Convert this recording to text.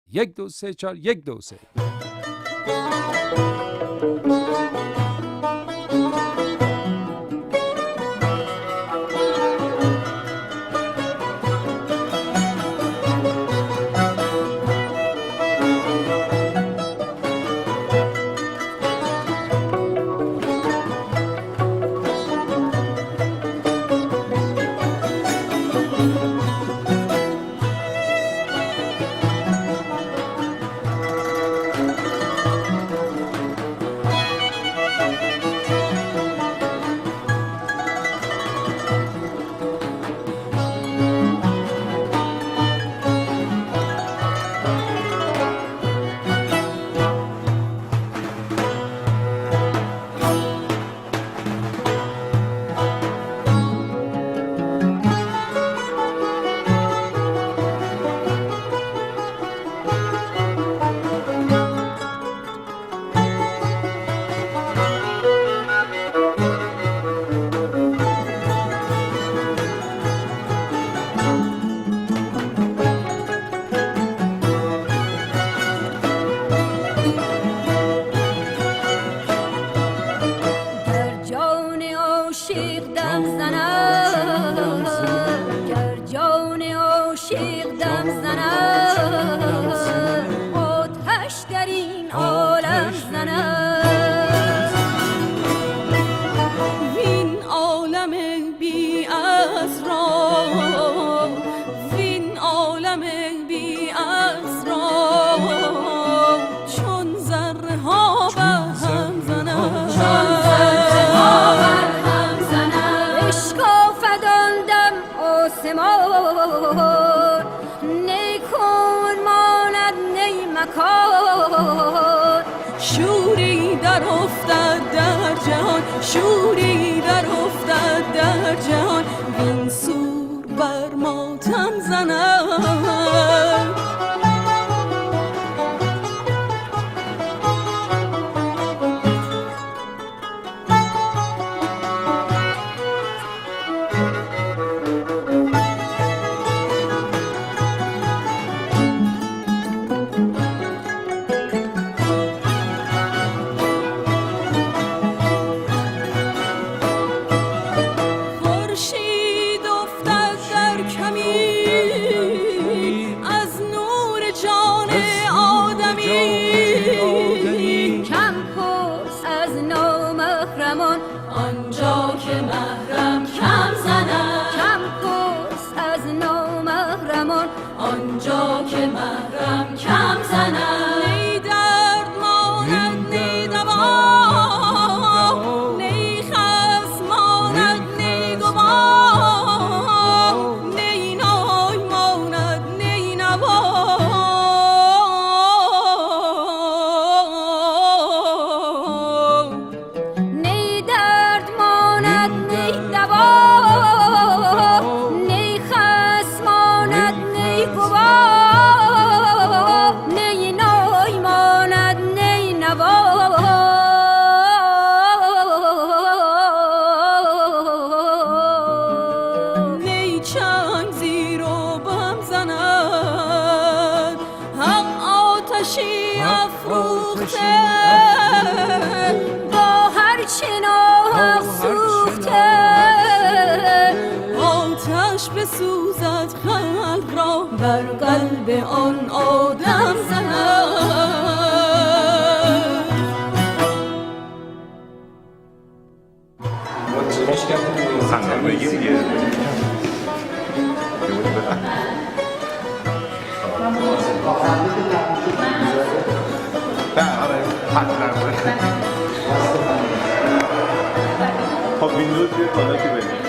1 2 3 4 1 2 3. شوری در افتد در جهان، شوری در افتد در جهان، وین سور بر ماتم زند. آنجا که محرم کم زند، کم پرس از نامحرمان، آنجا که محرم کم زند. نی درد ماند نی دوا، نی خصم ماند نی گوا، نی نای ماند نی نوا. با هر چنان سوخته آتش بسوزد خلق را، بر قلب آن آدم زند. خندم بگی دیگه. خب ویندوز بیاد بالا که بریم.